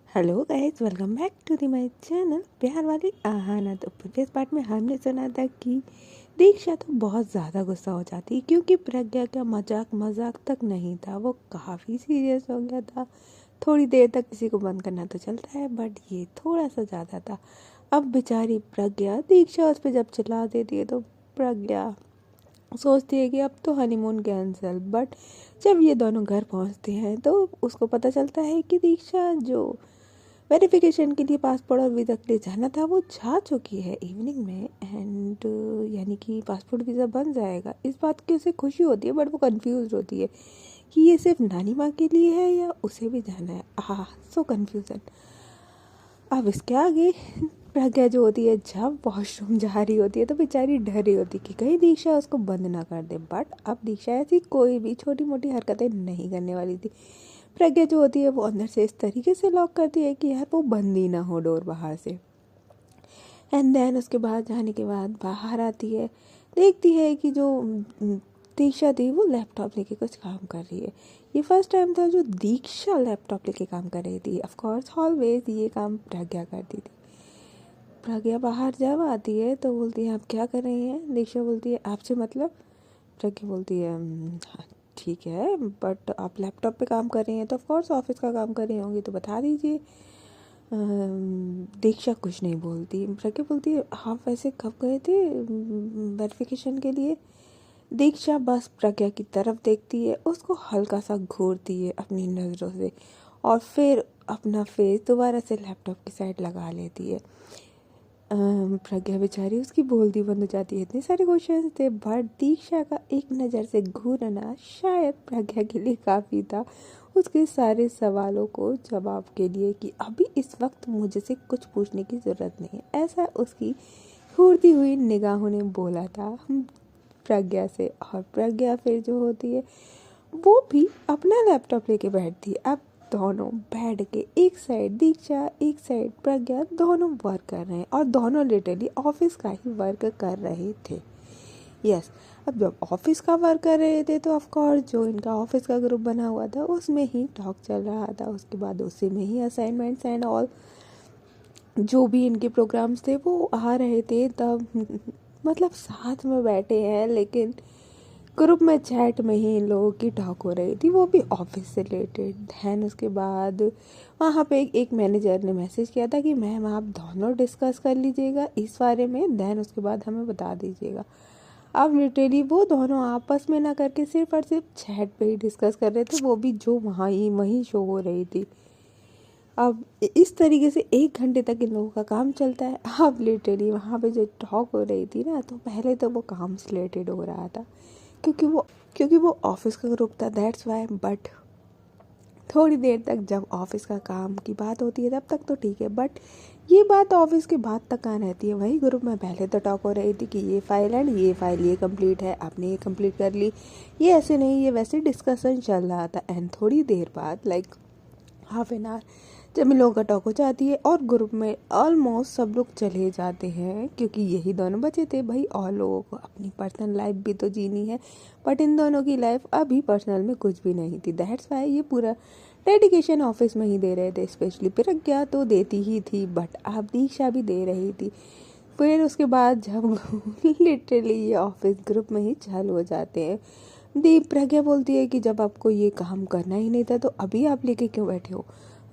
Hello guys, welcome back to the my channel प्यार वाली आहाना। तो प्रीवियस पार्ट में हमने सुना था कि दीक्षा तो बहुत ज़्यादा गुस्सा हो जाती क्योंकि प्रज्ञा का मजाक मजाक तक नहीं था, वो काफ़ी सीरियस हो गया था। थोड़ी देर तक किसी को बंद करना तो चलता है, बट ये थोड़ा सा ज़्यादा था। अब बेचारी प्रज्ञा दीक्षा उस पर जब चिल्ला देती है तो प्रज्ञा सोचती है कि अब तो हनीमून कैंसिल। बट जब ये दोनों घर पहुंचते हैं तो उसको पता चलता है कि दीक्षा जो वेरिफिकेशन के लिए पासपोर्ट और वीज़ा के लिए जाना था वो जा चुकी है इवनिंग में। एंड यानी कि पासपोर्ट वीज़ा बन जाएगा। इस बात की उसे खुशी होती है, बट वो कंफ्यूज होती है कि ये सिर्फ नानी माँ के लिए है या उसे भी जाना है। सो कन्फ्यूजन। अब इसके आगे प्रज्ञा जो होती है जब वॉशरूम जा रही होती है तो बेचारी डर रही होती है कि कहीं दीक्षा उसको बंद ना कर दे। बट अब दीक्षा ऐसी कोई भी छोटी मोटी हरकतें नहीं करने वाली थी। प्रज्ञा जो होती है वो अंदर से इस तरीके से लॉक करती है कि यार वो बंद ही ना हो डोर बाहर से। एंड देन उसके बाद जाने के बाद बाहर आती है, देखती है कि जो दीक्षा थी वो लैपटॉप लेके कुछ काम कर रही है। ये फर्स्ट टाइम था जो दीक्षा लैपटॉप लेके काम कर रही थी। ऑफ कोर्स ऑलवेज ये काम प्रज्ञा करती थी। प्रज्ञा बाहर जब आती है तो बोलती है आप क्या कर रही हैं। दीक्षा बोलती है आपसे मतलब। प्रज्ञा बोलती है हाँ ठीक है, बट आप लैपटॉप पे काम कर रही हैं तो ऑफ कोर्स ऑफिस का काम कर रही होंगी तो बता दीजिए। दीक्षा कुछ नहीं बोलती। प्रज्ञा बोलती है आप वैसे कब गए थे वेरिफिकेशन के लिए। दीक्षा बस प्रज्ञा की तरफ देखती है, उसको हल्का सा घूरती है अपनी नज़रों से और फिर अपना फेस दोबारा से लैपटॉप की साइड लगा लेती है। प्रज्ञा बेचारी उसकी बोलती बंद हो जाती है। इतने सारे क्वेश्चन थे, बट दीक्षा का एक नज़र से घूरना शायद प्रज्ञा के लिए काफ़ी था उसके सारे सवालों को जवाब के लिए कि अभी इस वक्त मुझे से कुछ पूछने की ज़रूरत नहीं है, ऐसा उसकी घूरती हुई निगाहों ने बोला था प्रज्ञा से। और प्रज्ञा फिर जो होती है वो भी अपना लैपटॉप लेके बैठती है। अब दोनों बैठ के एक साइड दीक्षा एक साइड प्रज्ञा दोनों वर्क कर रहे हैं और दोनों लिटरली ऑफिस का ही वर्क कर रहे थे। यस। अब जब ऑफिस का वर्क कर रहे थे तो ऑफ कोर्स जो इनका ऑफिस का ग्रुप बना हुआ था उसमें ही टॉक चल रहा था। उसके बाद उसी में ही असाइनमेंट्स एंड ऑल जो भी इनके प्रोग्राम्स थे वो आ रहे थे। तब मतलब साथ में बैठे हैं लेकिन ग्रुप में चैट में ही इन लोगों की टॉक हो रही थी, वो भी ऑफिस से रिलेटेड। दैन उसके बाद वहाँ पे एक मैनेजर ने मैसेज किया था कि मैम आप दोनों डिस्कस कर लीजिएगा इस बारे में, दैन उसके बाद हमें बता दीजिएगा। अब लिटरली वो दोनों आपस में ना करके सिर्फ और सिर्फ चैट पे ही डिस्कस कर रहे थे, वो भी जो वहाँ ही वहीं शो हो रही थी। अब इस तरीके से 1 घंटे तक इन लोगों का काम चलता है। अब लिटरली वहाँ पे जो टॉक हो रही थी ना, तो पहले तो वो काम से रिलेटेड हो रहा था क्योंकि वो ऑफिस का ग्रुप था, दैट्स वाई। बट थोड़ी देर तक जब ऑफिस का काम की बात होती है तब तक तो ठीक है, बट ये बात ऑफिस के बाद तक कहाँ रहती है। वही ग्रुप में पहले तो टॉक हो रही थी कि ये फाइल एंड ये फाइल ये कंप्लीट है, आपने ये कंप्लीट कर ली, ये ऐसे नहीं ये वैसे डिस्कशन चल रहा था। एंड थोड़ी देर बाद लाइक हाफ एन आवर जब इन लोगों का टॉक हो जाती है और ग्रुप में ऑलमोस्ट सब लोग चले जाते हैं क्योंकि यही दोनों बचे थे भाई। और लोगों को अपनी पर्सनल लाइफ भी तो जीनी है, बट इन दोनों की लाइफ अभी पर्सनल में कुछ भी नहीं थी। दैट्स वाई ये पूरा डेडिकेशन ऑफिस में ही दे रहे थे। स्पेशली प्रज्ञा तो देती ही थी, बट अब दीक्षा भी दे रही थी। फिर उसके बाद जब लिटरली ये ऑफिस ग्रुप में ही चालू हो जाते हैं, दीप प्रज्ञा बोलती है कि जब आपको ये काम करना ही नहीं था तो अभी आप लेके क्यों बैठे हो।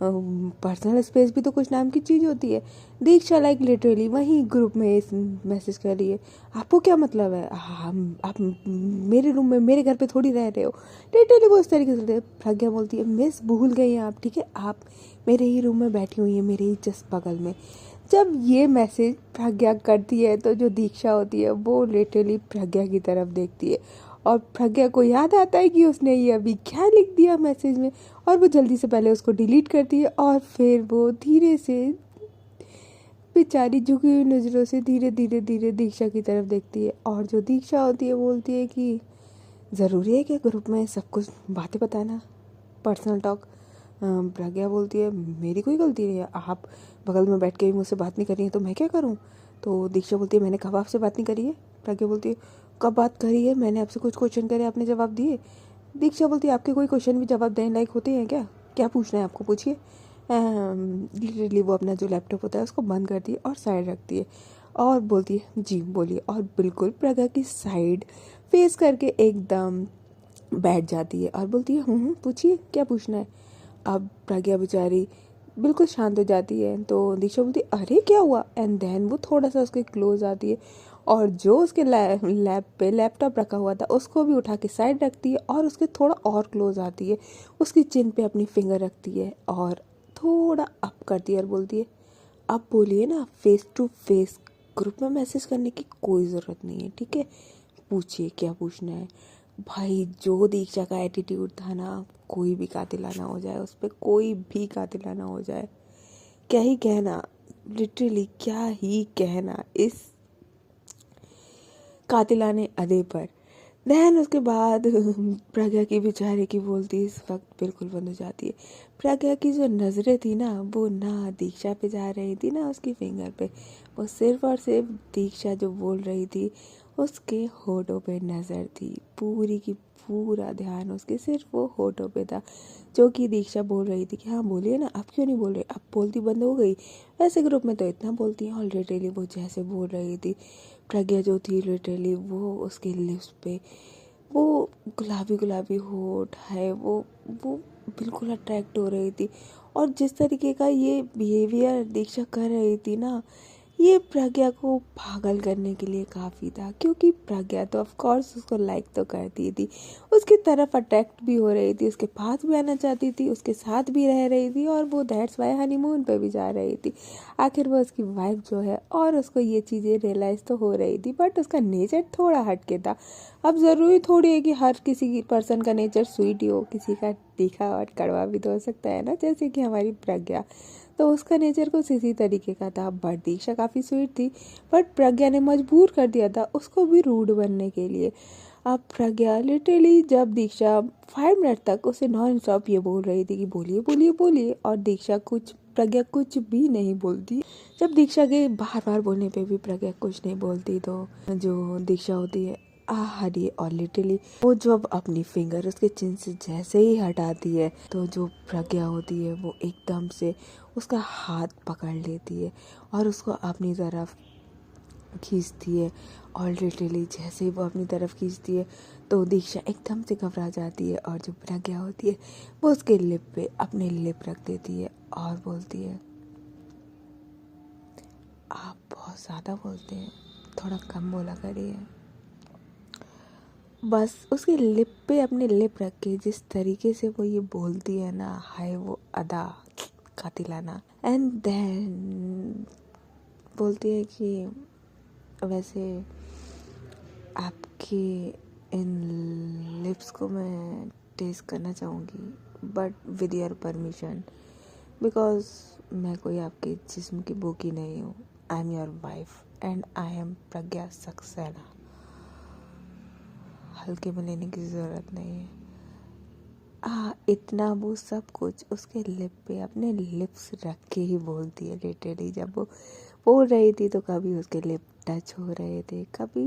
पर्सनल स्पेस भी तो कुछ नाम की चीज़ होती है। दीक्षा लाइक लिटरली वहीं ग्रुप में इस मैसेज कर रही है आपको क्या मतलब है, हम आप मेरे रूम में मेरे घर पे थोड़ी रह रहे हो। लिटरली वो इस तरीके से प्रज्ञा बोलती है मिस भूल गई हैं आप, ठीक है आप मेरे ही रूम में बैठी हुई हैं मेरे ही जस्ट बगल में। जब ये मैसेज प्रज्ञा करती है तो जो दीक्षा होती है वो लिटरली प्रज्ञा की तरफ देखती है और प्रज्ञा को याद आता है कि उसने ये अभी क्या लिख दिया मैसेज में, और वो जल्दी से पहले उसको डिलीट करती है और फिर वो धीरे से बेचारी झुकी हुई नज़रों से धीरे धीरे धीरे दीक्षा की तरफ देखती है। और जो दीक्षा होती है बोलती है कि ज़रूरी है क्या ग्रुप में सब कुछ बातें बताना, पर्सनल टॉक। प्रज्ञा बोलती है मेरी कोई गलती नहीं है, आप बगल में बैठ के ही मुझसे बात नहीं कर रही है तो मैं क्या करूँ। तो दीक्षा बोलती है मैंने कब आपसे बात नहीं करी है। प्रज्ञा बोलती है कब बात करी है, मैंने आपसे कुछ क्वेश्चन करे आपने जवाब दिए। दीक्षा बोलती है आपके कोई क्वेश्चन भी जवाब देने लायक होते हैं क्या, क्या पूछना है आपको पूछिए। लिटरली वो अपना जो लैपटॉप होता है उसको बंद करती है और साइड रखती है और बोलती है जी बोलिए, और बिल्कुल प्रज्ञा की साइड फेस करके एकदम बैठ जाती है और बोलती है पूछिए क्या पूछना है। अब प्रज्ञा बेचारी बिल्कुल शांत हो जाती है, तो दीक्षा बोलती है अरे क्या हुआ, एंड देन वो थोड़ा सा उसके क्लोज आती है और जो उसके लैप पे लैपटॉप रखा हुआ था उसको भी उठा के साइड रखती है और उसके थोड़ा और क्लोज आती है, उसकी चिन पे अपनी फिंगर रखती है और थोड़ा अप करती है और बोलती है अब बोलिए ना, फेस टू फेस, ग्रुप में मैसेज करने की कोई ज़रूरत नहीं है, ठीक है, पूछिए क्या पूछना है। भाई जो दीक्षा का एटीट्यूड था ना, कोई भी कातिलाना हो जाए उस पर, कोई भी कातिलाना हो जाए, क्या ही कहना, लिटरली क्या ही कहना इस कातिलाने अदे पर। देन उसके बाद प्रज्ञा की बेचारे की बोलती इस वक्त बिल्कुल बंद हो जाती है। प्रज्ञा की जो नज़रें थी ना, वो ना दीक्षा पे जा रही थी ना उसकी फिंगर पे, वो सिर्फ और सिर्फ दीक्षा जो बोल रही थी उसके होठों पे नज़र थी, पूरी की पूरा ध्यान उसके सिर्फ वो होठों पे था, जो कि दीक्षा बोल रही थी कि हाँ बोलिए ना, अब क्यों नहीं बोल रही, अब बोलती बंद हो गई, वैसे ग्रुप में तो इतना बोलती हैं। और लिटरली वो जैसे बोल रही थी प्रज्ञा जो थी, लिटरली वो उसके लिप्स पे वो गुलाबी गुलाबी होठ है, वो बिल्कुल अट्रैक्ट हो रही थी। और जिस तरीके का ये बिहेवियर दीक्षा कर रही थी ना, ये प्रज्ञा को पागल करने के लिए काफ़ी था, क्योंकि प्रज्ञा तो ऑफ कोर्स उसको लाइक तो करती थी, उसकी तरफ अट्रैक्ट भी हो रही थी, उसके पास भी आना चाहती थी, उसके साथ भी रह रही थी, और वो दैट्स वाई हनीमून पे भी जा रही थी। आखिर वो उसकी वाइफ जो है, और उसको ये चीज़ें रियलाइज़ तो हो रही थी, बट उसका नेचर थोड़ा हटके था। अब ज़रूरी थोड़ी है कि हर किसी की पर्सन का नेचर स्वीट ही हो, किसी का तीखा और कड़वा भी तो हो सकता है ना, जैसे कि हमारी प्रज्ञा, तो उसका नेचर कुछ इसी तरीके का था। बट दीक्षा काफ़ी स्वीट थी, बट प्रज्ञा ने मजबूर कर दिया था उसको भी रूड बनने के लिए। अब प्रज्ञा लिटरली, जब दीक्षा 5 मिनट तक उसे नॉन स्टॉप ये बोल रही थी कि बोलिए बोलिए बोलिए, और दीक्षा कुछ प्रज्ञा कुछ भी नहीं बोलती, जब दीक्षा के बार बार बोलने पे भी प्रज्ञा कुछ नहीं बोलती, तो जो दीक्षा होती है हरी, और लिटरली वो जब अपनी फिंगर उसके चिन से जैसे ही हटाती है, तो जो प्रज्ञा होती है वो एकदम से उसका हाथ पकड़ लेती है और उसको अपनी तरफ खींचती है। और लिटरली जैसे ही वो अपनी तरफ खींचती है, तो दीक्षा एकदम से घबरा जाती है, और जो प्रज्ञा होती है वो उसके लिप पे अपने लिप रख देती है और बोलती है आप बहुत ज़्यादा बोलते हैं, थोड़ा कम बोला करिए। बस उसके लिप पे अपने लिप रख के जिस तरीके से वो ये बोलती है ना, हाय वो अदा कातिलाना, एंड देन बोलती है कि वैसे आपके इन लिप्स को मैं टेस्ट करना चाहूँगी, but with your permission, because मैं कोई आपके जिस्म की बोकी नहीं हूँ, I am your wife and I am Pragya Saxena. हल्के में लेने की ज़रूरत नहीं है। इतना वो सब कुछ उसके लिप पे अपने लिप्स रख के ही बोलती है। लिटरली जब वो बोल रही थी तो कभी उसके लिप टच हो रहे थे, कभी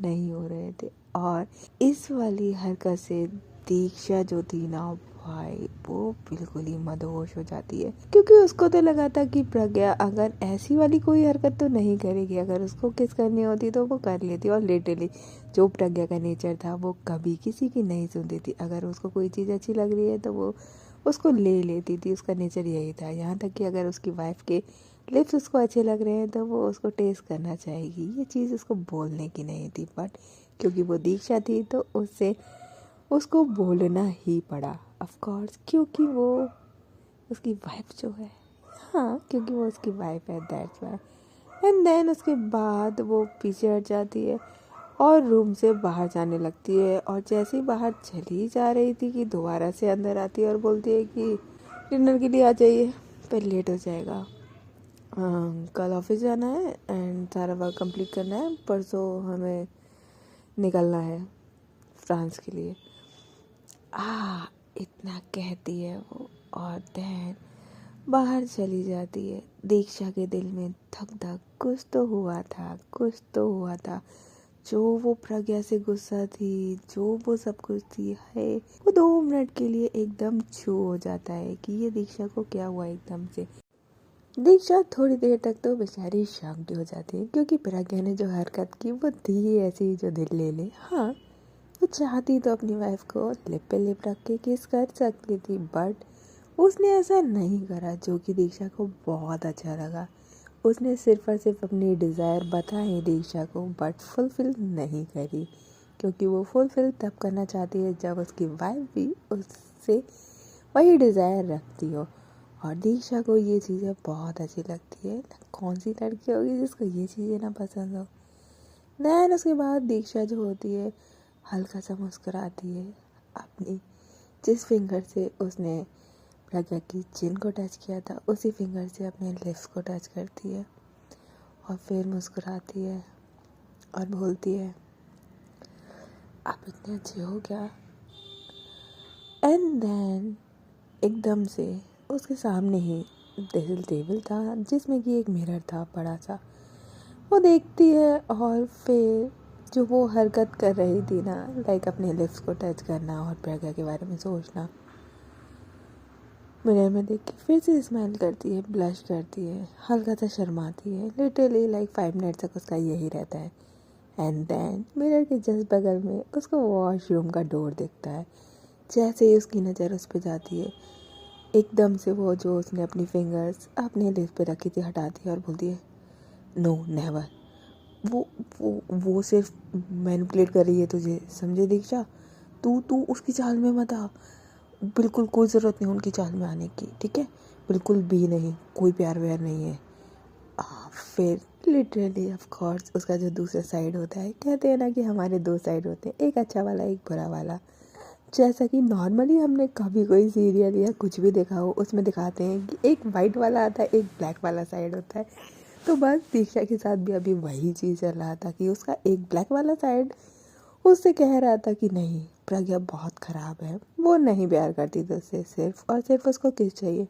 नहीं हो रहे थे, और इस वाली हरकत से दीक्षा जो थी ना भाई, वो बिल्कुल ही मदहोश हो जाती है, क्योंकि उसको तो लगा था कि प्रज्ञा अगर ऐसी वाली कोई हरकत तो नहीं करेगी, अगर उसको किस करनी होती तो वो कर लेती। और लिटरली जो प्रज्ञा का नेचर था वो कभी किसी की नहीं सुनती थी, अगर उसको कोई चीज़ अच्छी लग रही है तो वो उसको ले लेती थी, उसका नेचर यही था। यहाँ तक कि अगर उसकी वाइफ के लिप्स उसको अच्छे लग रहे हैं तो वो उसको टेस्ट करना चाहेगी, ये चीज़ उसको बोलने की नहीं थी, बट क्योंकि वो दीक्षा थी तो उससे उसको बोलना ही पड़ा, ऑफ कोर्स, क्योंकि वो उसकी वाइफ जो है, हाँ क्योंकि वो उसकी वाइफ है, दैट्स वाई। एंड देन उसके बाद वो पीछे हट जाती है और रूम से बाहर जाने लगती है, और जैसे ही बाहर चली जा रही थी कि दोबारा से अंदर आती है और बोलती है कि डिनर के लिए आ जाइए, फिर लेट हो जाएगा, कल ऑफिस जाना है एंड सारा वर्क कंप्लीट करना है, परसों हमें निकलना है फ्रांस के लिए। इतना कहती है वो, और देन बाहर चली जाती है। दीक्षा के दिल में धक धक कुछ तो हुआ था, कुछ तो हुआ था, जो वो प्रज्ञा से गुस्सा थी, जो वो सब कुछ थी, है वो 2 मिनट के लिए एकदम छू हो जाता है कि ये दीक्षा को क्या हुआ एकदम से। दीक्षा थोड़ी देर तक तो बेचारी शांत हो जाती है क्योंकि प्रज्ञा ने जो हरकत की वो थी ऐसी जो दिल ले ले। हाँ, वो चाहती तो अपनी वाइफ को लिप पे लिप रख के किस कर सकती थी, बट उसने ऐसा नहीं करा, जो कि दीक्षा को बहुत अच्छा लगा। उसने सिर्फ और सिर्फ अपनी डिज़ायर बताई दीक्षा को, बट फुलफ़िल नहीं करी, क्योंकि वो फुलफ़िल तब करना चाहती है जब उसकी वाइफ भी उससे वही डिज़ायर रखती हो। और दीक्षा को ये चीज़ें बहुत अच्छी लगती है। कौन सी लड़की होगी जिसको ये चीज़ें ना पसंद हो। दैन उसके बाद दीक्षा जो होती है हल्का सा मुस्कुराती है, अपनी जिस फिंगर से उसने प्रज्ञा की चिन को टच किया था उसी फिंगर से अपने लिप्स को टच करती है और फिर मुस्कुराती है और बोलती है, आप इतने अच्छे हो क्या। एंड देन एकदम से उसके सामने ही ड्रेसिंग टेबल था जिसमें कि एक मिरर था बड़ा सा। वो देखती है और फिर जो वो हरकत कर रही थी ना, लाइक अपने लिप्स को टच करना और प्रज्ञा के बारे में सोचना, मिरर में देख के फिर से स्माइल करती है, ब्लश करती है, हल्का सा शर्माती है। लिटरली लाइक 5 मिनट तक उसका यही रहता है। एंड देन मिरर के जस्ट बगल में उसको वॉशरूम का डोर दिखता है। जैसे ही उसकी नज़र उस पर जाती है, एकदम से वो जो उसने अपनी फिंगर्स अपने लिप्स पे रखी थी हटाती है और बोलती है, नो नेवर। वो सिर्फ मैनिपुलेट कर रही है तुझे, समझे दीक्षा। तू उसकी चाल में मत आ, बिल्कुल कोई ज़रूरत नहीं उनकी चाल में आने की, ठीक है, बिल्कुल भी नहीं, कोई प्यार व्यार नहीं है। फिर लिटरली ऑफ कोर्स उसका जो दूसरा साइड होता है, कहते हैं ना कि हमारे 2 साइड होते हैं, एक अच्छा वाला एक बुरा वाला। जैसा कि नॉर्मली हमने कभी कोई सीरियल या कुछ भी देखा हो उसमें दिखाते हैं कि एक वाइट वाला आता है, एक ब्लैक वाला साइड होता है। तो बस दीक्षा के साथ भी अभी वही चीज़ चल रहा था कि उसका एक ब्लैक वाला साइड उससे कह रहा था कि नहीं, प्रज्ञा बहुत ख़राब है, वो नहीं प्यार करती थी उससे, सिर्फ और सिर्फ उसको किस चाहिए।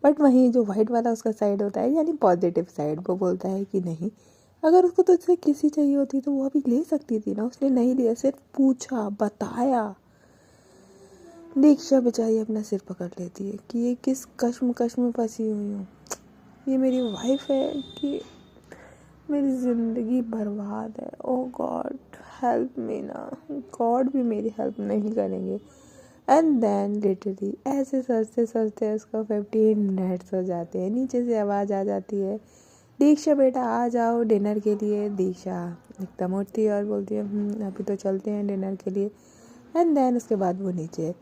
बट वहीं जो वाइट वाला उसका साइड होता है, यानी पॉजिटिव साइड, वो बोलता है कि नहीं, अगर उसको तुझसे किसी चाहिए होती तो वो अभी ले सकती थी ना, उसने नहीं लिया, सिर्फ पूछा, बताया। दीक्षा बेचारी अपना सिर पकड़ लेती है कि ये किस कश्म में फंसी हुई हूँ। ये मेरी वाइफ है कि मेरी ज़िंदगी बर्बाद है। ओह गॉड हेल्प मी ना, गॉड भी मेरी हेल्प नहीं करेंगे। एंड देन लिटरली ऐसे सोचते सोचते उसको 15 मिनट्स हो जाते हैं। नीचे से आवाज़ आ जाती है, दीक्षा बेटा आ जाओ डिनर के लिए। दीक्षा एकदम उठती है और बोलती है, अभी तो चलते हैं डिनर के लिए। एंड देन उसके बाद वो नीचे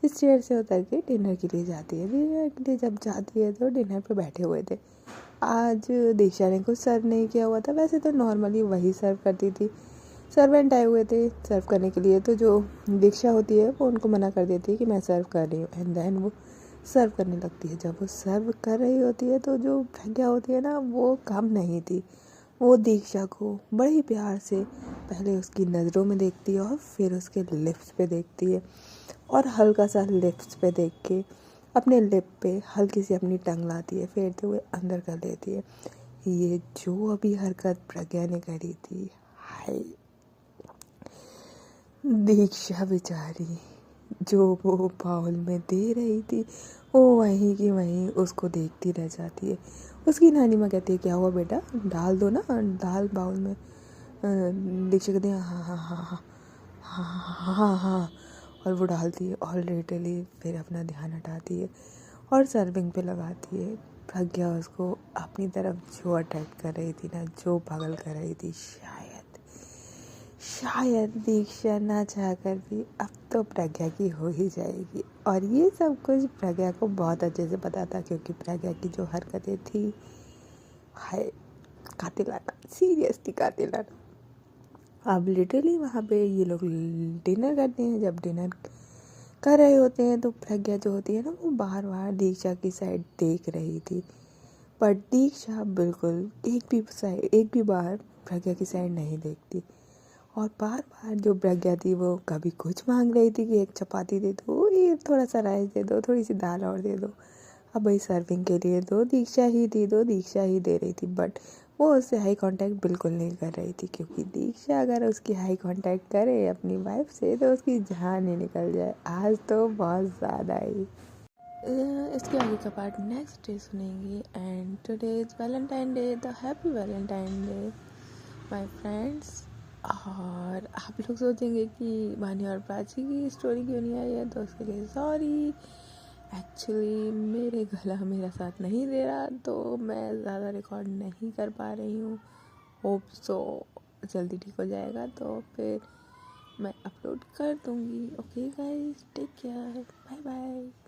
इस चेयर से उतर के डिनर के लिए जाती है। डिनर के लिए जब जाती है तो डिनर पे बैठे हुए थे। आज दीक्षा ने कुछ सर्व नहीं किया हुआ था, वैसे तो नॉर्मली वही सर्व करती थी। सर्वेंट आए हुए थे सर्व करने के लिए, तो जो दीक्षा होती है वो उनको मना कर देती है कि मैं सर्व कर रही हूँ। एंड देन वो सर्व करने लगती है। जब वो सर्व कर रही होती है तो जो प्रज्ञा होती है ना, वो कम नहीं थी। वो दीक्षा को बड़े ही प्यार से पहले उसकी नज़रों में देखती है और फिर उसके लिप्स पे देखती है, और हल्का सा लिप्स पे देख के अपने लिप पे हल्की सी अपनी टंग लाती है, फेरते हुए अंदर कर लेती है। ये जो अभी हरकत प्रज्ञा ने करी थी, हाय दीक्षा बेचारी जो वो बाउल में दे रही थी वो वहीं की वहीं उसको देखती रह जाती है। उसकी नानी माँ कहती है, क्या हुआ बेटा, डाल दो ना दाल बाउल में। दीक्षा कहती है, हाँ हाँ हाँ हाँ हाँ हाँ हाँ हाँ, और वो डालती है और लिटरली फिर अपना ध्यान हटाती है और सर्विंग पे लगाती है। प्रज्ञा उसको अपनी तरफ जो अट्रैक्ट कर रही थी ना, जो पागल कर रही थी, शायद दीक्षा ना चाहकर भी अब तो प्रज्ञा की हो ही जाएगी। और ये सब कुछ प्रज्ञा को बहुत अच्छे से पता था, क्योंकि प्रज्ञा की जो हरकतें थी, हाय कातिलाना, सीरियसली कातिलाना। अब लिटरली वहाँ पे ये लोग डिनर करते हैं। जब डिनर कर रहे होते हैं तो प्रज्ञा जो होती है ना, वो बार बार दीक्षा की साइड देख रही थी, पर दीक्षा बिल्कुल एक भी बार प्रज्ञा की साइड नहीं देखती। और बार बार जो प्रज्ञा थी वो कभी कुछ मांग रही थी कि एक चपाती दे दो, ये थोड़ा सा राइस दे दो, थोड़ी सी दाल और दे दो। अब भाई सर्विंग के लिए दो दीक्षा ही दे रही थी, बट वो उससे हाई कांटेक्ट बिल्कुल नहीं कर रही थी, क्योंकि दीक्षा अगर उसकी हाई कांटेक्ट करे अपनी वाइफ से तो उसकी जान ही निकल जाए। आज तो बहुत ज़्यादा ही। इसके आगे का पार्ट नेक्स्ट डे सुनेंगे। And today is Valentine day, the happy Valentine day my friends. और आप लोग सोचेंगे कि वानी और प्राची की स्टोरी क्यों नहीं आई है, तो उसके लिए सॉरी। एक्चुअली मेरे गला मेरा साथ नहीं दे रहा, तो मैं ज़्यादा रिकॉर्ड नहीं कर पा रही हूँ। होप सो जल्दी ठीक हो जाएगा तो फिर मैं अपलोड कर दूँगी। Okay guys, take care, bye bye.